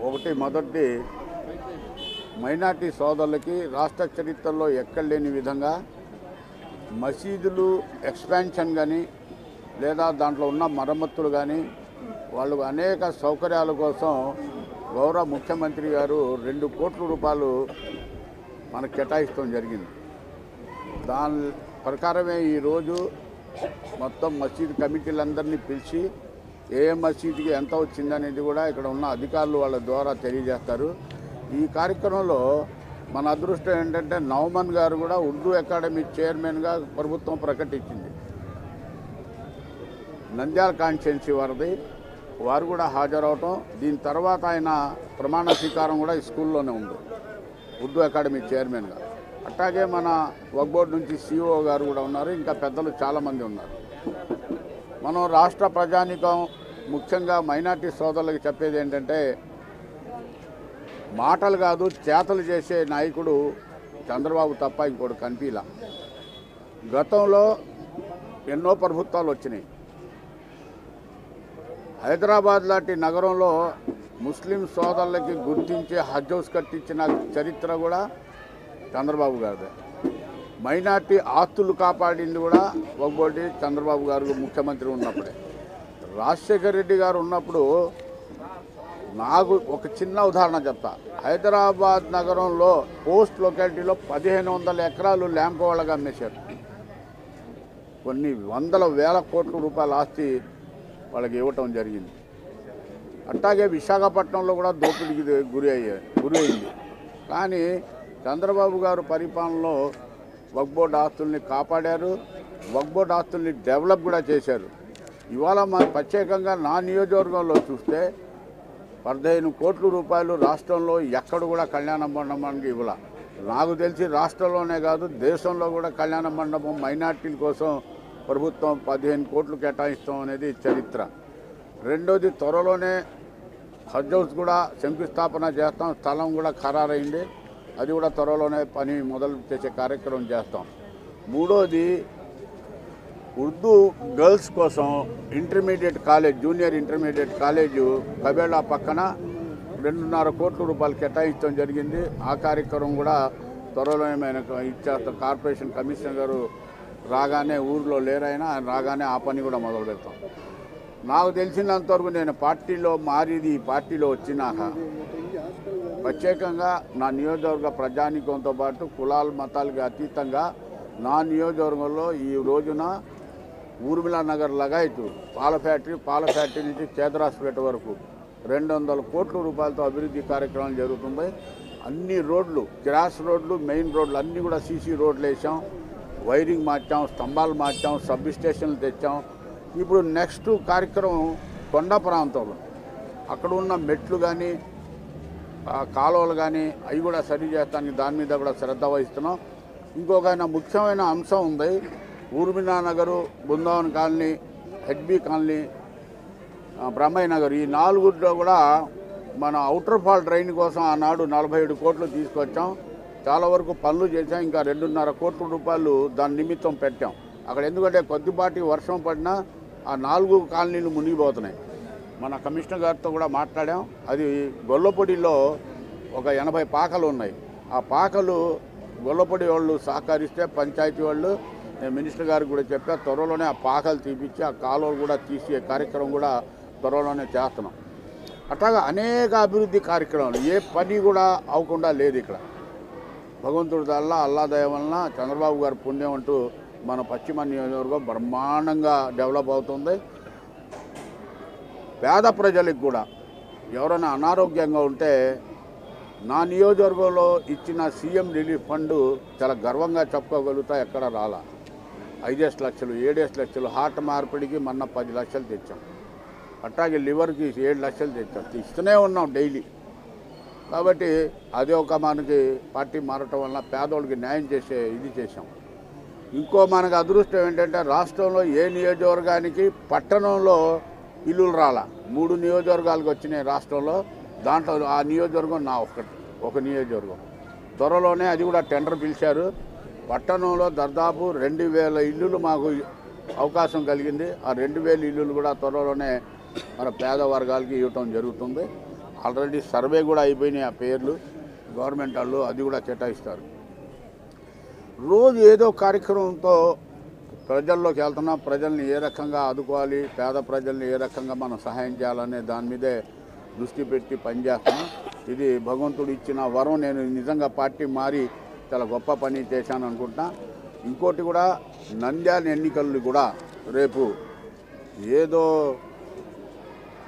ఒకటి మొదటి మైనార్టీ సోదరులకి రాష్ట్ర చరిత్రలో ఎక్కడ లేని విధంగా మసీదులు ఎక్స్పాన్షన్ కానీ లేదా దాంట్లో ఉన్న మరమ్మతులు కానీ వాళ్ళు అనేక సౌకర్యాల కోసం గౌరవ ముఖ్యమంత్రి గారు 2 కోట్ల రూపాయలు మనకు కేటాయిస్తాం జరిగింది. దాని ప్రకారమే ఈరోజు మొత్తం మసీదు కమిటీలందరినీ పిలిచి ఏ మసీదుకి ఎంత వచ్చిందనేది కూడా ఇక్కడ ఉన్న అధికారులు వాళ్ళ ద్వారా తెలియజేస్తారు. ఈ కార్యక్రమంలో మన అదృష్టం ఏంటంటే నవమన్ గారు కూడా ఉర్దూ అకాడమీ చైర్మన్గా ప్రభుత్వం ప్రకటించింది. నంద్యాల కాన్స్టిట్యున్సీ వారు కూడా హాజరవటం, దీని తర్వాత ఆయన ప్రమాణ స్వీకారం కూడా ఈ స్కూల్లోనే ఉంది ఉర్దూ అకాడమీ చైర్మన్గా. అట్లాగే మన వక్ఫ్ బోర్డు నుంచి సిఇఓ గారు కూడా ఉన్నారు, ఇంకా పెద్దలు చాలామంది ఉన్నారు. మనం రాష్ట్ర ప్రజానీకం ముఖ్యంగా మైనార్టీ సోదరులకు చెప్పేది ఏంటంటే మాటలు కాదు చేతలు చేసే నాయకుడు చంద్రబాబు తప్ప ఇంకోటి కనిపించలా. గతంలో ఎన్నో ప్రభుత్వాలు వచ్చినాయి. హైదరాబాద్ లాంటి నగరంలో ముస్లిం సోదరులకి గుర్తించే హజ్ హౌస్ కట్టించిన చరిత్ర కూడా చంద్రబాబు గారిదే. మైనార్టీ ఆస్తులు కాపాడింది కూడా వక్ఫ్ బోర్డు చంద్రబాబు గారు ముఖ్యమంత్రి ఉన్నప్పుడే. రాజశేఖర్ రెడ్డి గారు ఉన్నప్పుడు నాకు ఒక చిన్న ఉదాహరణ చెప్తా. హైదరాబాద్ నగరంలో పోస్ట్ లొకాలిటీలో 1500 ఎకరాలు ల్యాంప్ వాళ్ళగా అమ్మేశారు. కొన్ని వందల వేల కోట్ల రూపాయల ఆస్తి వాళ్ళకి ఇవ్వటం జరిగింది. అట్లాగే విశాఖపట్నంలో కూడా దోపిడీకి గురి అయింది. కానీ చంద్రబాబు గారు పరిపాలనలో వక్ఫ్ బోర్డు ఆస్తుల్ని కాపాడారు, వక్ఫ్ బోర్డు ఆస్తుల్ని డెవలప్ కూడా చేశారు. ఇవాళ మన ప్రత్యేకంగా నా నియోజకవర్గంలో చూస్తే 15 కోట్ల రూపాయలు రాష్ట్రంలో ఎక్కడ కూడా కళ్యాణ మండపానికి ఇవ్వాల. నాకు తెలిసి రాష్ట్రంలోనే కాదు దేశంలో కూడా కళ్యాణ మండపం మైనార్టీల కోసం ప్రభుత్వం 15 కోట్లు కేటాయిస్తాం అనేది చరిత్ర. రెండోది త్వరలోనే హజ్ హౌస్ కూడా శంకుస్థాపన చేస్తాం, స్థలం కూడా ఖరారైంది, అది కూడా త్వరలోనే పని మొదలు చేసే కార్యక్రమం చేస్తాం. మూడోది ఉర్దూ గర్ల్స్ కోసం intermediate college, junior intermediate college కబేళా పక్కన 2.5 కోట్ల రూపాయలు కేటాయించడం జరిగింది. ఆ కార్యక్రమం కూడా త్వరలోనే మేము ఇచ్చేస్తాం. కార్పొరేషన్ కమిషనర్ గారు రాగానే, ఊరిలో లేరైనా ఆయన రాగానే ఆ పని కూడా మొదలు పెడతాం. నాకు తెలిసినంతవరకు నేను పార్టీలో మారిది, ఈ పార్టీలో వచ్చినాక ప్రత్యేకంగా నా నియోజకవర్గ ప్రజానీకంతో పాటు కులాల మతాలకి అతీతంగా నా నియోజకవర్గంలో ఈ రోజున ఊర్మిళా నగర్ లగాయతు పాల ఫ్యాక్టరీ నుంచి కేదరాస్పేట వరకు 200 కోట్ల రూపాయలతో అభివృద్ధి కార్యక్రమాలు జరుగుతుంది. అన్ని రోడ్లు, క్రాస్ రోడ్లు, మెయిన్ రోడ్లు అన్నీ కూడా సీసీ రోడ్లు వేసాం, వైరింగ్ మార్చాం, స్తంభాలు మార్చాం, సబ్ స్టేషన్లు తెచ్చాం. ఇప్పుడు నెక్స్ట్ కార్యక్రమం కొండ ప్రాంతంలో అక్కడ ఉన్న మెట్లు కానీ కాలువలు కానీ అవి కూడా సరి చేస్తానికి దాని మీద కూడా శ్రద్ధ వహిస్తున్నాం. ఇంకొక ముఖ్యమైన అంశం ఉంది. Urmila Nagar, Brindavan colony, HB colony, Brahmayya Nagar, ఈ 4 కూడా మన అవుటర్ ఫాల్ డ్రైన్ కోసం ఆనాడు 47 కోట్లు తీసుకొచ్చాం. చాలా వరకు పనులు చేసాం. ఇంకా 2.5 కోట్ల రూపాయలు దాని నిమిత్తం పెట్టాం అక్కడ. ఎందుకంటే కొద్దిపాటి వర్షం పడినా ఆ 4 కాలనీలు మునిగిపోతున్నాయి. మన కమిషనర్ గారితో కూడా మాట్లాడాం. అది గొల్లపొడిలో ఒక 80 పాకలు ఉన్నాయి. ఆ పాకలు గొల్లపొడి వాళ్ళు సహకరిస్తే పంచాయతీ వాళ్ళు, నేను మినిస్టర్ గారికి కూడా చెప్పా, త్వరలోనే ఆ పాకలు తీపిచ్చి ఆ కాలువలు కూడా తీసే కార్యక్రమం కూడా త్వరలోనే చేస్తున్నాం. అట్లాగా అనేక అభివృద్ధి కార్యక్రమాలు, ఏ పని కూడా అవ్వకుండా లేదు ఇక్కడ. భగవంతుడి వల్ల, అల్లా దయ వలన, చంద్రబాబు గారి పుణ్యం అంటూ మన పశ్చిమ నియోజకవర్గం బ్రహ్మాండంగా డెవలప్ అవుతుంది. పేద ప్రజలకు కూడా ఎవరైనా అనారోగ్యంగా ఉంటే నా నియోజకవర్గంలో ఇచ్చిన సీఎం రిలీఫ్ ఫండ్ చాలా గర్వంగా చెప్పుకోగలుగుతా. ఎక్కడ రాలా. 5 లక్షలు, 7 లక్షలు, హార్ట్ మార్పిడికి మొన్న 10 లక్షలు తెచ్చాం. అట్లాగే లివర్కి 7 లక్షలు తెచ్చాం. ఇస్తూనే ఉన్నాం డైలీ. కాబట్టి అదే ఒక మనకి పార్టీ మారటం వల్ల పేదోళ్ళకి న్యాయం చేసే ఇది చేసాం. ఇంకో మనకు అదృష్టం ఏంటంటే రాష్ట్రంలో ఏ నియోజకవర్గానికి పట్టణంలో ఇల్లులు రాలా. 3 నియోజకవర్గాలకు వచ్చినాయి రాష్ట్రంలో. దాంట్లో ఆ నియోజకవర్గం నా ఒక నియోజకవర్గం. త్వరలోనే అది కూడా టెండర్ పిలిచారు. పట్టణంలో దాదాపు 2000 ఇల్లులు మాకు అవకాశం కలిగింది. ఆ 2000 ఇల్లులు కూడా త్వరలోనే మన పేద వర్గాలకి ఇవ్వటం జరుగుతుంది. ఆల్రెడీ సర్వే కూడా అయిపోయినాయి. ఆ పేర్లు గవర్నమెంట్ వాళ్ళు అది కూడా కేటాయిస్తారు. రోజు ఏదో కార్యక్రమంతో ప్రజల్లోకి వెళ్తున్నా, ప్రజల్ని ఏ రకంగా ఆదుకోవాలి, పేద ప్రజల్ని ఏ రకంగా మనం సహాయం చేయాలనే దాని మీదే దృష్టి పెట్టి పనిచేస్తున్నాం. ఇది భగవంతుడు ఇచ్చిన వరం. నేను నిజంగా పార్టీ మారి చాలా గొప్ప పని చేశాను అనుకుంటున్నా. ఇంకోటి కూడా నంద్యాల ఎన్నికలు కూడా రేపు ఏదో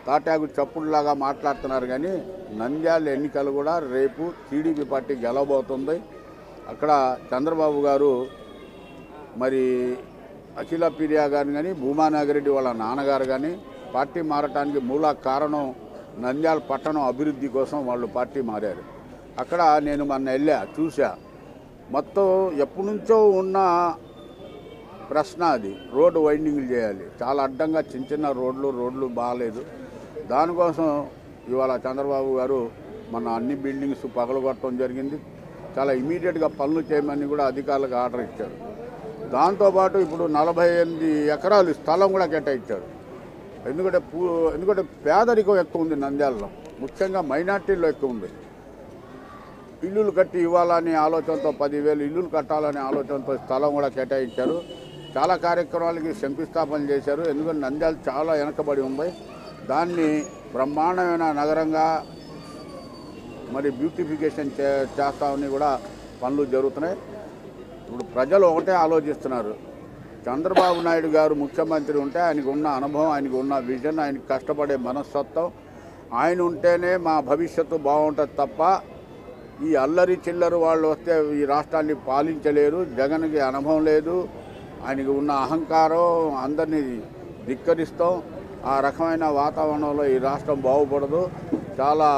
తాటాకు చప్పుడులాగా మాట్లాడుతున్నారు, కానీ నంద్యాల ఎన్నికలు కూడా రేపు టీడీపీ పార్టీ గెలవబోతుంది. అక్కడ చంద్రబాబు గారు మరి అఖిల ప్రియా గారిని కానీ భూమానాగిరెడ్డి వాళ్ళ నాన్నగారు కానీ పార్టీ మారటానికి మూల కారణం నంద్యాల పట్టణం అభివృద్ధి కోసం వాళ్ళు పార్టీ మారారు. అక్కడ నేను మొన్న వెళ్ళా, చూసా. మొత్తం ఎప్పటి నుంచో ఉన్న ప్రశ్న అది. రోడ్డు వైండింగ్లు చేయాలి, చాలా అడ్డంగా చిన్న చిన్న రోడ్లు బాగాలేదు. దానికోసం ఇవాళ చంద్రబాబు గారు మన అన్ని బిల్డింగ్స్ పగలగొట్టడం జరిగింది. చాలా ఇమీడియట్గా పనులు చేయమని కూడా అధికారులకు ఆర్డర్ ఇచ్చారు. దాంతోపాటు ఇప్పుడు 48 ఎకరాలు స్థలం కూడా కేటాయించారు. ఎందుకంటే పేదరికం ఎక్కువ ఉంది నంద్యాలలో, ముఖ్యంగా మైనార్టీల్లో ఎక్కువ ఉంది. ఇల్లులు కట్టి ఇవ్వాలనే ఆలోచనతో 10,000 ఇల్లులు కట్టాలనే ఆలోచనతో స్థలం కూడా కేటాయించారు. చాలా కార్యక్రమాలకి శంకుస్థాపన చేశారు. ఎందుకంటే నంద్యాల చాలా వెనకబడి ఉంది. దాన్ని బ్రహ్మాండమైన నగరంగా మరి బ్యూటిఫికేషన్ చేస్తామని కూడా పనులు జరుగుతున్నాయి. ఇప్పుడు ప్రజలు ఒకటే ఆలోచిస్తున్నారు, చంద్రబాబు నాయుడు గారు ముఖ్యమంత్రి ఉంటే ఆయనకు ఉన్న అనుభవం, ఆయనకు ఉన్న విజన్, ఆయనకు కష్టపడే మనస్తత్వం, ఆయన ఉంటేనే మా భవిష్యత్తు బాగుంటుంది తప్ప ఈ అల్లరి చిల్లరు వాళ్ళు వస్తే ఈ రాష్ట్రాన్ని పాలించలేరు. జగన్కి అనుభవం లేదు, ఆయనకు ఉన్న అహంకారం, అందరినీ ధిక్కరిస్తాం. ఆ రకమైన వాతావరణంలో ఈ రాష్ట్రం బాగుపడదు. చాలా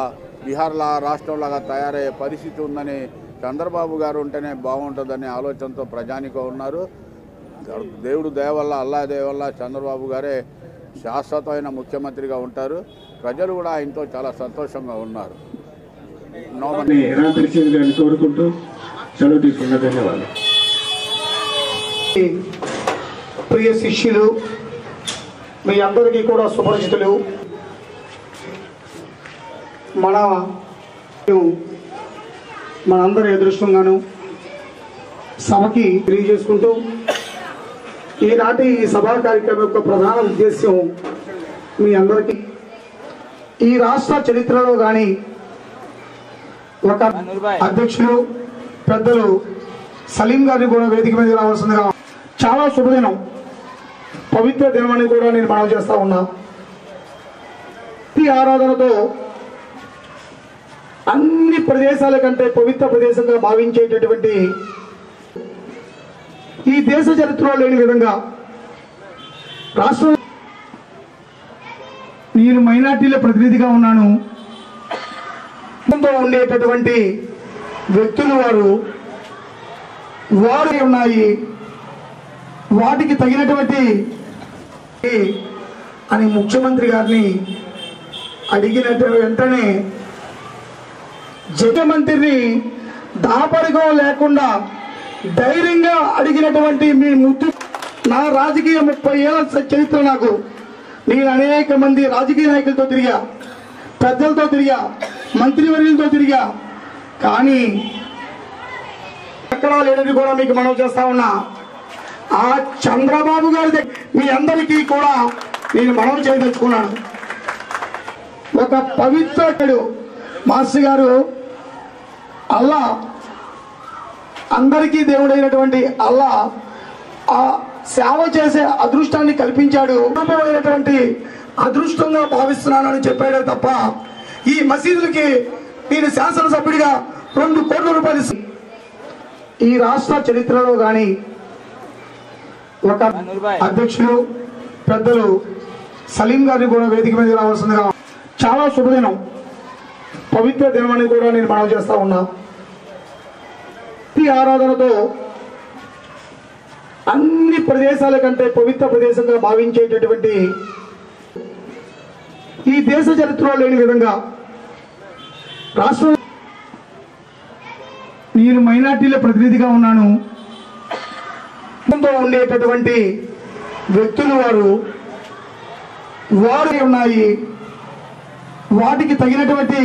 బీహార్లా రాష్ట్రంలాగా తయారయ్యే పరిస్థితి ఉందని చంద్రబాబు గారు ఉంటేనే బాగుంటుందనే ఆలోచనతో ప్రజానికం ఉన్నారు. దేవుడు దయవల్ల, అల్లా దయవల్ల చంద్రబాబు గారే శాశ్వతమైన ముఖ్యమంత్రిగా ఉంటారు. ప్రజలు కూడా ఆయనతో చాలా సంతోషంగా ఉన్నారు. కోరుకుంటూ సెలవు తీసుకున్న ధన్యవాదాలు. ప్రియ శిష్యులు, మీ అందరికీ కూడా సుపరిచితులు. మనందరి అదృష్టంగాను సభకి తెలియజేసుకుంటూ, ఈనాటి ఈ సభా కార్యక్రమం యొక్క ప్రధాన ఉద్దేశ్యం మీ అందరికీ ఈ రాష్ట్ర చరిత్రలో కానీ ఒక అధ్యక్షులు పెద్దలు సలీం గారిని కూడా వేదిక మీద రావాల్సిందిగా. చాలా శుభదినం, పవిత్ర దినమని కూడా నేను మనవి చేస్తా ఉన్నా. ఈ ఆరాధనతో అన్ని ప్రదేశాల కంటే పవిత్ర ప్రదేశంగా భావించేటటువంటి ఈ దేశ చరిత్రలో లేని విధంగా రాష్ట్రం, నేను మైనార్టీల ప్రతినిధిగా ఉన్నాను. ఉండేటటువంటి వ్యక్తులు వారు ఉన్నాయి, వాటికి తగినటువంటి అని ముఖ్యమంత్రి గారిని అడిగినట్టు వెంటనే ముఖ్యమంత్రిని దాపరికం లేకుండా ధైర్యంగా అడిగినటువంటి మీ ముద్దు. నా రాజకీయ 30 ఏళ్ల చరిత్ర నాకు, నేను అనేక మంది రాజకీయ నాయకులతో తిరిగా, పెద్దలతో తిరిగా, మంత్రివర్యులతో తిరిగా, కానీ ఎక్కడా లేదని కూడా మీకు మనవి చేస్తా ఉన్నా. ఆ చంద్రబాబు గారి మీ అందరికీ కూడా నేను మనవి చేయదలుచుకున్నాను. ఒక పవిత్రుడు మాస్టర్ గారు, అల్లా అందరికీ దేవుడైనటువంటి అల్లా ఆ సేవ చేసే అదృష్టాన్ని కల్పించాడు. అయినటువంటి అదృష్టంగా భావిస్తున్నానని చెప్పాడే తప్ప ఈ మసీదులకి నేను శాసనసభ్యుడిగా 2 కోట్ల రూపాయలు ఈ రాష్ట్ర చరిత్రలో కానీ ఒక అధ్యక్షులు పెద్దలు సలీం గారిని కూడా వేదిక మీద రావాల్సిందిగా. చాలా శుభదినం, పవిత్ర దినమని కూడా నేను మనవి చేస్తా ఉన్నా. ఈ ఆరాధనతో అన్ని ప్రదేశాల కంటే పవిత్ర ప్రదేశంగా భావించేటటువంటి ఈ దేశ చరిత్రలో లేని విధంగా రాష్ట్రం, నేను మైనార్టీల ప్రతినిధిగా ఉన్నాను. ఉండేటటువంటి వ్యక్తులు వారు ఉన్నాయి, వాటికి తగినటువంటి